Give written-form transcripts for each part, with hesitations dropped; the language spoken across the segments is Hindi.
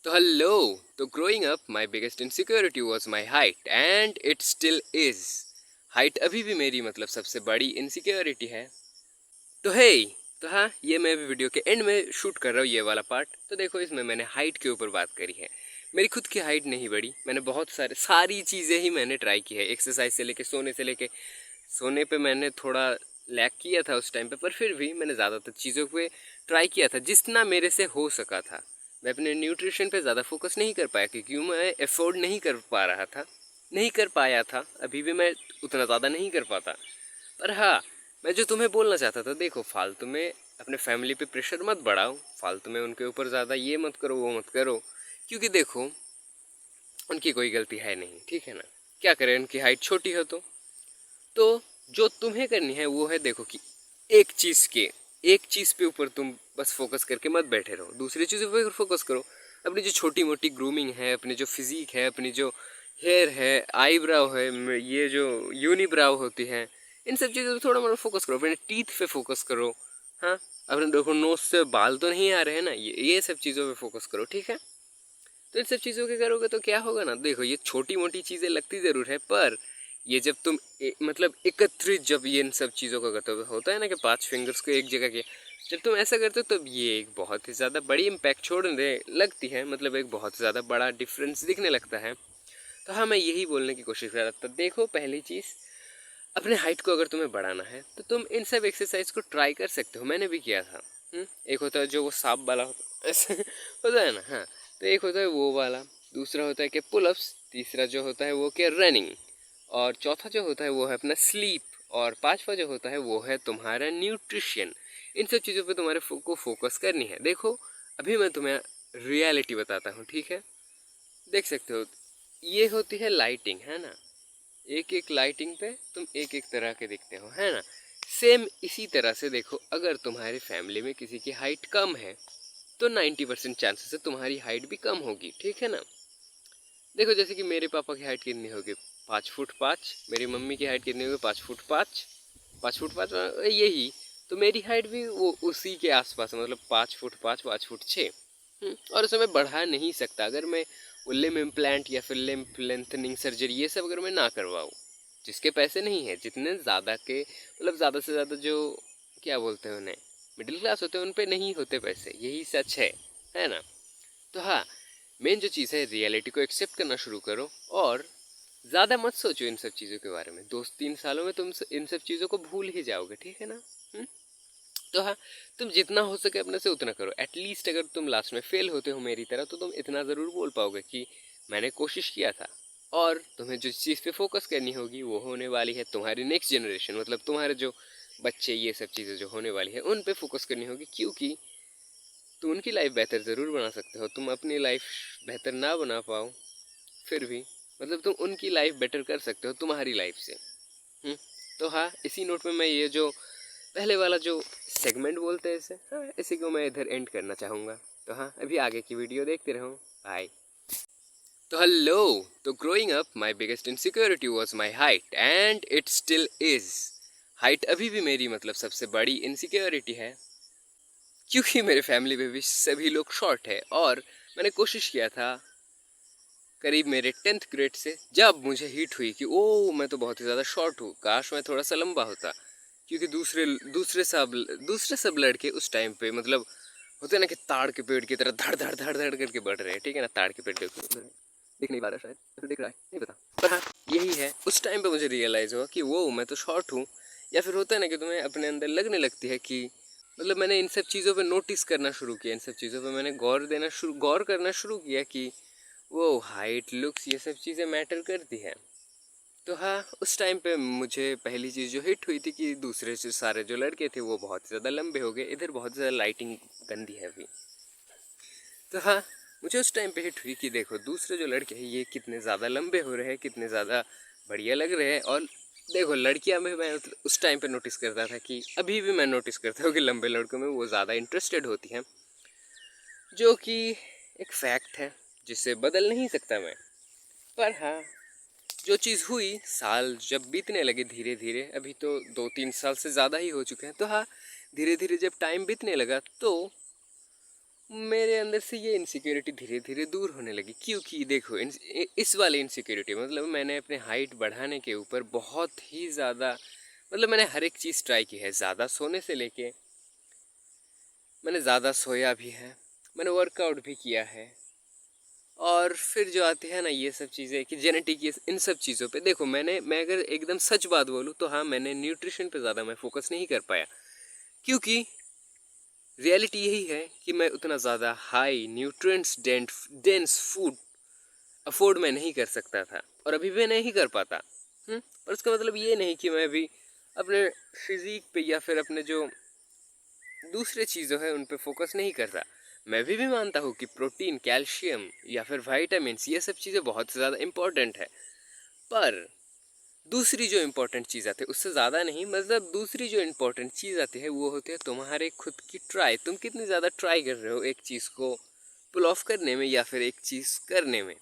तो हेलो। तो growing up my biggest insecurity was my height and it still is. Height अभी भी मेरी सबसे बड़ी इनसिक्योरिटी है। तो हे तो हाँ, ये मैं अभी वीडियो के एंड में शूट कर रहा हूँ ये वाला पार्ट। तो देखो, इसमें मैंने हाइट के ऊपर बात करी है। मेरी खुद की हाइट नहीं बढ़ी। मैंने बहुत सारी चीज़ें ही मैंने ट्राई की है, एक्सरसाइज से लेके सोने पे मैंने थोड़ा लैक किया था उस टाइम पे, पर फिर भी मैंने ज़्यादातर चीज़ों पे ट्राई किया था जितना मेरे से हो सका था। मैं अपने न्यूट्रिशन पे ज़्यादा फोकस नहीं कर पाया क्योंकि मैं अफोर्ड नहीं कर पा रहा था, नहीं कर पाया था। अभी भी मैं उतना ज़्यादा नहीं कर पाता। पर हाँ, मैं जो तुम्हें बोलना चाहता था, देखो, फालतू में अपने फैमिली पे प्रेशर मत बढ़ाओ। फालतू में उनके ऊपर ज़्यादा ये मत करो, वो मत करो, क्योंकि देखो, उनकी कोई गलती है नहीं, ठीक है ना। क्या करें, उनकी हाइट छोटी हो तो जो तुम्हें करनी है वो है, देखो कि एक चीज़ पे ऊपर तुम बस फोकस करके मत बैठे रहो, दूसरी चीज़ों पे फोकस करो। अपनी जो छोटी मोटी ग्रूमिंग है, अपनी जो फिजिक है, अपनी जो हेयर है, आईब्राव है, ये जो यूनिब्राव होती है, इन सब चीज़ों पे थोड़ा मोड़ा फोकस करो। अपने टीथ पे फोकस करो। हाँ, अपने देखो नोज से बाल तो नहीं आ रहे हैं ना, ये सब चीज़ों पे फोकस करो, ठीक है। तो इन सब चीज़ों के करोगे तो क्या होगा ना, देखो, ये छोटी मोटी चीज़ें लगती ज़रूर है, पर ये जब तुम एकत्रित जब ये इन सब चीज़ों का करते हो, होता है ना कि 5 फिंगर्स को एक जगह किया, जब तुम ऐसा करते हो तब ये एक बहुत ही ज़्यादा बड़ी इम्पैक्ट छोड़ने लगती है, एक बहुत ही ज़्यादा बड़ा डिफरेंस दिखने लगता है। तो हाँ, मैं यही बोलने की कोशिश कर रहा था। देखो, पहली चीज़, अपने हाइट को अगर तुम्हें बढ़ाना है तो तुम इन सब एक्सरसाइज को ट्राई कर सकते हो। मैंने भी किया था। एक होता है जो वो सांप वाला होता ऐसे होता है ना, हाँ। तो एक होता है वो वाला, दूसरा होता है कि पुलअप्स, तीसरा जो होता है वो क्या, रनिंग, और चौथा जो होता है वो है अपना स्लीप, और पांचवा जो होता है वो है तुम्हारा न्यूट्रिशन। इन सब चीज़ों पे तुम्हारे को फोकस करनी है। देखो, अभी मैं तुम्हें रियलिटी बताता हूँ, ठीक है। देख सकते हो, ये होती है लाइटिंग, है ना। एक एक लाइटिंग पे तुम एक एक तरह के दिखते हो, है ना। सेम इसी तरह से देखो, अगर तुम्हारी फैमिली में किसी की हाइट कम है तो 90% चांसेस है तुम्हारी हाइट भी कम होगी, ठीक है ना। देखो, जैसे कि मेरे पापा की हाइट कितनी होगी, 5 फुट 5। मेरी मम्मी की हाइट कितनी होगी, 5 फुट 5। 5 फुट 5 यही। तो मेरी हाइट भी वो उसी के आसपास है, 5 फुट 5, 5 फुट 6। और उसे मैं बढ़ा नहीं सकता अगर मैं वो लिम इम्प्लांट या फिर लिम लेंथनिंग सर्जरी ये सब अगर मैं ना करवाऊँ। जिसके पैसे नहीं है, जितने ज़्यादा के ज़्यादा से ज़्यादा जो क्या बोलते हैं उन्हें, मिडिल क्लास होते हैं, उन पे नहीं होते पैसे, यही सच है ना। तो हाँ, मेन जो चीज़ है, रियलिटी को एक्सेप्ट करना शुरू करो और ज़्यादा मत सोचो इन सब चीज़ों के बारे में। 2-3 सालों में तुम इन सब चीज़ों को भूल ही जाओगे, ठीक है ना। तो हाँ, तुम जितना हो सके अपने से उतना करो। एटलीस्ट अगर तुम लास्ट में फेल होते हो मेरी तरह, तो तुम इतना ज़रूर बोल पाओगे कि मैंने कोशिश किया था। और तुम्हें जिस चीज़ पे फोकस करनी होगी वो होने वाली है तुम्हारी नेक्स्ट जनरेशन, तुम्हारे जो बच्चे, ये सब चीज़ें जो होने वाली है उन पे फोकस करनी होगी, क्योंकि तुम उनकी लाइफ बेहतर ज़रूर बना सकते हो। तुम अपनी लाइफ बेहतर ना बना पाओ, फिर भी तुम उनकी लाइफ बेटर कर सकते हो तुम्हारी लाइफ से। हम्म, तो हाँ, इसी नोट में मैं ये जो पहले वाला जो सेगमेंट बोलते हैं इसे, हाँ, इसी को मैं इधर एंड करना चाहूँगा। तो हाँ, अभी आगे की वीडियो देखते रहो। बाय। तो हेलो। तो growing up my biggest insecurity was my height and it still is. Height अभी भी मेरी सबसे बड़ी इनसिक्योरिटी है, क्योंकि मेरे फैमिली में भी सभी लोग शॉर्ट है। और मैंने कोशिश किया था करीब मेरे 10th ग्रेड से, जब मुझे हिट हुई कि ओ, मैं तो बहुत ही ज़्यादा शॉर्ट हूँ, काश मैं थोड़ा सा लंबा होता। क्योंकि दूसरे सब लड़के उस टाइम पे होते हैं ना कि ताड़ के पेड़ की तरह धड़ धड़ धड़ धड़ करके बढ़ रहे हैं, ठीक है ना। ताड़ के पेड़ देखो उधर, दिख नहीं पा रहा शायद, या फिर दिख रहा है नहीं पता, पर हाँ, यही है। उस टाइम पे मुझे रियलाइज़ हुआ कि वो, मैं तो शॉर्ट हूँ। या फिर होता है ना कि तुम्हें अपने अंदर लगने लगती है कि मैंने इन सब चीज़ों पे नोटिस करना शुरू किया, इन सब चीज़ों पे मैंने गौर करना शुरू किया कि वो हाइट, लुक्स, ये सब चीज़ें मैटर करती है। तो हाँ, उस टाइम पे मुझे पहली चीज़ जो हिट हुई थी कि दूसरे से सारे जो लड़के थे वो बहुत ज़्यादा लंबे हो गए। इधर बहुत ज़्यादा लाइटिंग गंदी है अभी। तो हाँ, मुझे उस टाइम पे हिट हुई कि देखो, दूसरे जो लड़के हैं ये कितने ज़्यादा लंबे हो रहे हैं, कितने ज़्यादा बढ़िया लग रहे हैं। और देखो, लड़कियां में मैं उस टाइम पे नोटिस करता था कि अभी भी मैं नोटिस करता हूँ कि लंबे लड़कों में वो ज़्यादा इंटरेस्टेड होती हैं, जो कि एक फैक्ट है जिसे बदल नहीं सकता मैं। पर हाँ, जो चीज़ हुई, साल जब बीतने लगे धीरे धीरे, अभी तो 2-3 साल से ज़्यादा ही हो चुके हैं, तो हाँ, धीरे धीरे जब टाइम बीतने लगा तो मेरे अंदर से ये इनसिक्योरिटी धीरे धीरे दूर होने लगी। क्योंकि देखो इस वाले इनसिक्योरिटी मतलब मैंने अपने हाइट बढ़ाने के ऊपर बहुत ही ज़्यादा मतलब मैंने हर एक चीज़ ट्राई की है। ज़्यादा सोने से लेके मैंने ज़्यादा सोया भी है, मैंने वर्कआउट भी किया है। और फिर जो आती है ना ये सब चीज़ें कि जेनेटिक ये इन सब चीज़ों पे देखो मैं अगर एकदम सच बात बोलूँ तो हाँ, मैंने न्यूट्रिशन पे ज़्यादा मैं फोकस नहीं कर पाया। क्योंकि रियलिटी यही है कि मैं उतना ज़्यादा high nutrients dense food afford मैं नहीं कर सकता था और अभी भी नहीं कर पाता। पर उसका मतलब ये नहीं कि मैं अभी अपने फिज़ीक पे या फिर अपने जो दूसरे चीज़ों है उन पे फोकस नहीं करता। मैं भी मानता हूँ कि प्रोटीन, कैल्शियम या फिर वाइटामिन्स ये सब चीज़ें बहुत ज़्यादा इम्पोर्टेंट है। पर दूसरी जो इम्पोर्टेंट चीज़ आती है उससे ज़्यादा नहीं, मतलब दूसरी जो इम्पोर्टेंट चीज़ आती है वो होती है तुम्हारे खुद की ट्राई। तुम कितनी ज़्यादा ट्राई कर रहे हो एक चीज़ को पुल ऑफ करने में या फिर एक चीज़ करने में,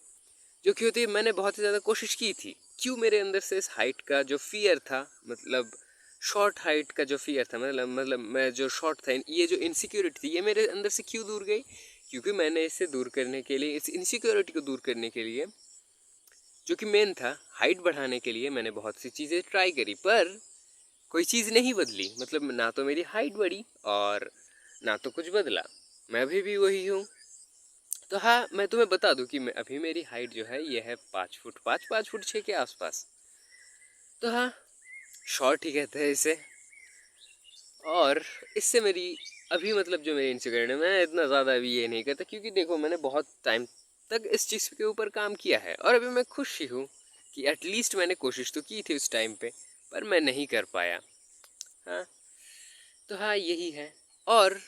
जो कि होती है। मैंने बहुत ही ज़्यादा कोशिश की थी। क्यों? मेरे अंदर से इस हाइट का जो फियर था, मतलब शॉर्ट हाइट का जो फियर था, मतलब मैं जो शॉर्ट था, ये जो इनसिक्योरिटी थी ये मेरे अंदर से क्यों दूर गई? क्योंकि मैंने इसे दूर करने के लिए, इस इनसिक्योरिटी को दूर करने के लिए, जो कि मेन था हाइट बढ़ाने के लिए, मैंने बहुत सी चीज़ें ट्राई करी। पर कोई चीज़ नहीं बदली। मतलब ना तो मेरी हाइट बढ़ी और ना तो कुछ बदला। मैं अभी भी वही हूँ। तो हाँ, मैं तुम्हें बता दूं कि मैं अभी मेरी हाइट जो है ये है 5 फुट 5, 5 फुट 6 के आसपास। तो हाँ, शॉर्ट ही कहते हैं इसे। और इससे मेरी अभी मतलब जो मेरी इंसिक्योरिटी है, मैं इतना ज़्यादा अभी ये नहीं करता। क्योंकि देखो मैंने बहुत टाइम तक इस चीज़ के ऊपर काम किया है और अभी मैं खुश ही हूँ कि एटलीस्ट मैंने कोशिश तो की थी उस टाइम पे, पर मैं नहीं कर पाया। हाँ, तो हाँ यही है। और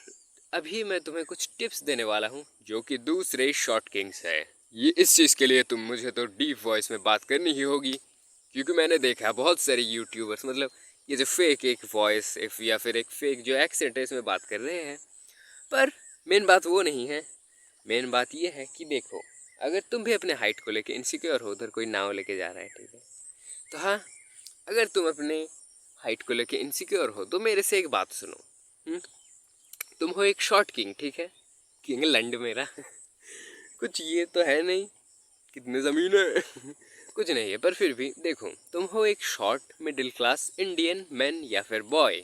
अभी मैं तुम्हें कुछ टिप्स देने वाला हूँ जो कि दूसरे शॉर्ट किंग्स है। ये इस चीज़ के लिए तुम मुझे तो डीप वॉइस में बात करनी ही होगी, क्योंकि मैंने देखा बहुत सारे यूट्यूबर्स मतलब ये जो फेक एक वॉइस या फिर एक फेक जो एक्सेंट है इसमें बात कर रहे हैं। पर मेन बात वो नहीं है। मेन बात ये है कि देखो, अगर तुम भी अपने हाइट को लेके इनसिक्योर हो, उधर कोई नाव लेके जा रहा है, ठीक है, तो हाँ, अगर तुम अपने हाइट को लेके इनसिक्योर हो तो मेरे से एक बात सुनो। तुम हो एक शॉर्ट किंग, ठीक है, किंग लंड मेरा कुछ ये तो है नहीं, कितने ज़मीन है कुछ नहीं है। पर फिर भी देखो, तुम हो एक short middle class Indian man या फिर बॉय।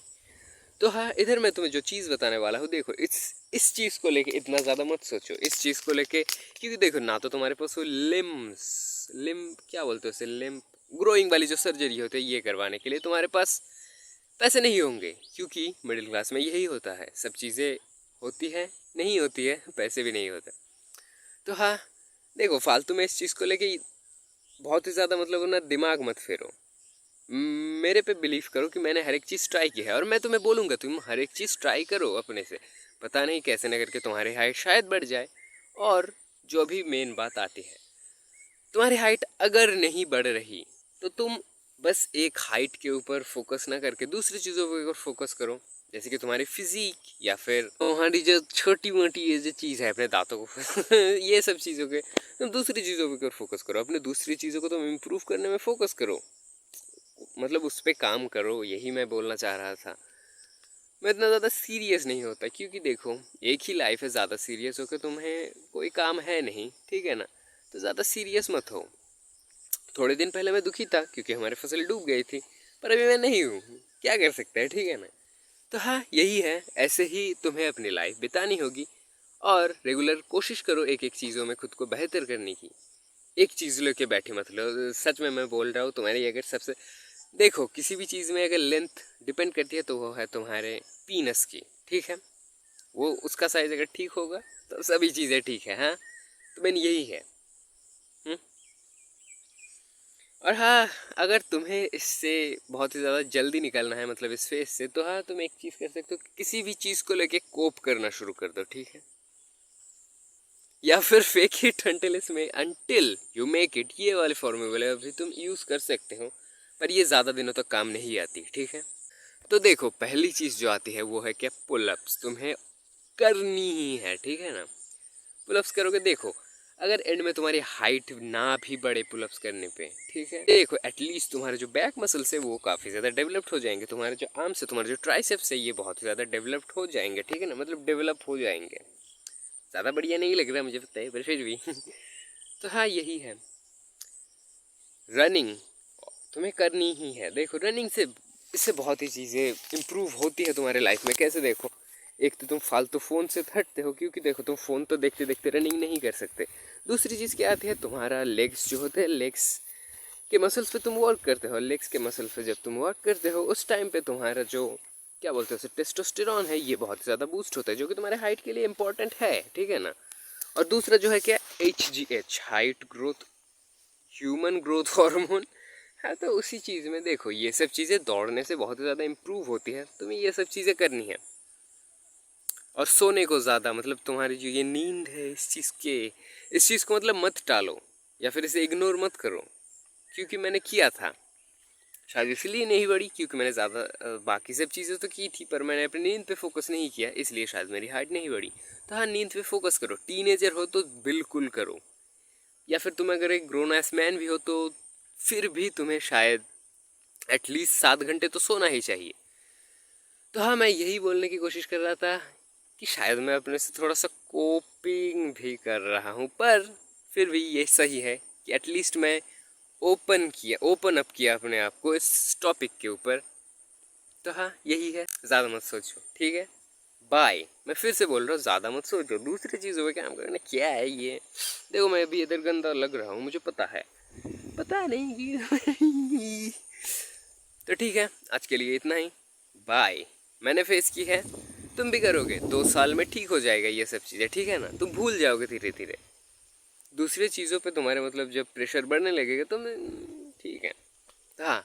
तो हाँ, इधर मैं तुम्हें जो चीज़ बताने वाला हूँ, देखो इस चीज़ को लेके इतना ज़्यादा मत सोचो। इस चीज़ को लेके, क्योंकि देखो ना तो तुम्हारे पास वो लिम क्या बोलते हो उसे, लिम ग्रोइंग वाली जो सर्जरी होती है ये करवाने के लिए तुम्हारे पास पैसे नहीं होंगे। क्योंकि मिडिल क्लास में यही होता है, सब चीज़ें होती है, नहीं होती है, पैसे भी नहीं होते। तो हाँ, देखो फालतू में इस चीज़ को लेके बहुत ही ज़्यादा मतलब ना दिमाग मत फेरो। मेरे पे बिलीव करो कि मैंने हर एक चीज़ ट्राई की है और मैं तुम्हें बोलूँगा तुम हर एक चीज़ ट्राई करो अपने से। पता नहीं कैसे न करके तुम्हारी हाइट शायद बढ़ जाए। और जो भी मेन बात आती है, तुम्हारी हाइट अगर नहीं बढ़ रही तो तुम बस एक हाइट के ऊपर फोकस ना करके दूसरी चीज़ों के ऊपर फोकस करो। जैसे कि तुम्हारी फिजिक या फिर तुम्हारी जो छोटी मोटी ये जो चीज़ है अपने दांतों को ये सब चीज़ों के, तुम दूसरी चीज़ों के ऊपर फोकस करो। अपने दूसरी चीज़ों को तुम इम्प्रूव करने में फोकस करो, मतलब उस पर काम करो। यही मैं बोलना चाह रहा था। मैं इतना ज़्यादा सीरियस नहीं होता, क्योंकि देखो एक ही लाइफ है, ज़्यादा सीरियस होकर तुम्हें कोई काम है नहीं, ठीक है ना। तो ज़्यादा सीरियस मत हो। थोड़े दिन पहले मैं दुखी था क्योंकि हमारी फसल डूब गई थी, पर अभी मैं नहीं हूँ। क्या कर सकते हैं, ठीक है ना। तो हाँ यही है, ऐसे ही तुम्हें अपनी लाइफ बितानी होगी। और रेगुलर कोशिश करो एक एक चीज़ों में खुद को बेहतर करने की। एक चीज़ लेके बैठे मतलब सच में मैं बोल रहा हूँ तुम्हारी अगर सबसे, देखो किसी भी चीज़ में अगर लेंथ डिपेंड करती है तो वो है तुम्हारे पीनस की, ठीक है। वो उसका साइज अगर ठीक होगा तो सभी चीज़ें ठीक है। हाँ, तो मैंने यही है। और हाँ, अगर तुम्हें इससे बहुत ही ज़्यादा जल्दी निकलना है मतलब इस फेज से, तो हाँ तुम एक चीज़ कर सकते हो, किसी भी चीज़ को लेके कोप करना शुरू कर दो, ठीक है। या फिर fake it until you make it, ये वाले फॉर्मूले अभी तुम यूज़ कर सकते हो, पर ये ज़्यादा दिनों तक काम नहीं आती, ठीक है। तो देखो पहली चीज़ जो आती है वो है क्या, पुलअप्स तुम्हें करनी ही है, ठीक है ना। पुलअप्स करोगे, देखो अगर एंड में तुम्हारी हाइट ना भी बढ़े पुलअप्स करने पे, ठीक है, देखो एटलीस्ट तुम्हारे जो बैक मसल्स है वो काफ़ी ज़्यादा डेवलप्ड हो जाएंगे। तुम्हारे जो आर्म्स है, तुम्हारे जो ट्राइसेप्स है, ये बहुत ज़्यादा डेवलप्ड हो जाएंगे, ठीक है ना, मतलब डेवलप हो जाएंगे। ज़्यादा बढ़िया नहीं लग रहा मुझे पता है, पर फिर भी तो हाँ, यही है रनिंग, तुम्हें करनी ही है। देखो रनिंग से इससे बहुत ही चीज़ें इम्प्रूव होती है तुम्हारे लाइफ में। कैसे? देखो, एक तो तुम फालतू फ़ोन से हटते हो, क्योंकि देखो तुम फ़ोन तो देखते देखते रनिंग नहीं कर सकते। दूसरी चीज़ क्या आती है, तुम्हारा लेग्स जो होते हैं, लेग्स के मसल्स पे तुम वर्क करते हो। लेग्स के मसल्स पे जब तुम वर्क करते हो उस टाइम पे तुम्हारा जो क्या बोलते हो उसे, टेस्टोस्टेरॉन है, ये बहुत ज़्यादा बूस्ट होता है, जो कि तुम्हारे हाइट के लिए इंपॉर्टेंट है, ठीक है ना। और दूसरा जो है क्या, HGH, height growth human growth hormone है। तो उसी चीज़ में देखो, ये सब चीज़ें दौड़ने से बहुत ज़्यादा इम्प्रूव होती है। तुम्हें ये सब चीज़ें करनी है। और सोने को ज़्यादा, मतलब तुम्हारी जो ये नींद है, इस चीज़ को मतलब मत टालो, या फिर इसे इग्नोर मत करो। क्योंकि मैंने किया था, शायद इसलिए नहीं बढ़ी, क्योंकि मैंने ज़्यादा बाकी सब चीज़ें तो की थी, पर मैंने अपनी नींद पे फोकस नहीं किया, इसलिए शायद मेरी हाइट नहीं बढ़ी। तो हाँ, नींद पे फोकस करो। टीनेजर हो तो बिल्कुल करो, या फिर तुम अगर एक ग्रोन एस मैन भी हो तो फिर भी तुम्हें शायद एटलीस्ट 7 घंटे तो सोना ही चाहिए। तो हाँ, मैं यही बोलने की कोशिश कर रहा था कि शायद मैं अपने से थोड़ा सा कोपिंग भी कर रहा हूँ, पर फिर भी ये सही है कि एटलीस्ट मैं ओपन अप किया अपने आप को इस टॉपिक के ऊपर। तो हाँ, यही है, ज़्यादा मत सोचो, ठीक है, बाय। मैं फिर से बोल रहा हूँ, ज़्यादा मत सोचो, दूसरी चीज़ों पे काम करना। क्या है ये, देखो मैं अभी इधर गंदा लग रहा हूँ, मुझे पता है, पता नहीं कि तो ठीक है, आज के लिए इतना ही, बाय। मैंने फेस की है, तुम भी करोगे, 2 साल में ठीक हो जाएगा ये सब चीज़ें, ठीक है ना। तुम भूल जाओगे धीरे धीरे। दूसरी चीज़ों पे तुम्हारे मतलब जब प्रेशर बढ़ने लगेगा तो ठीक है। हाँ,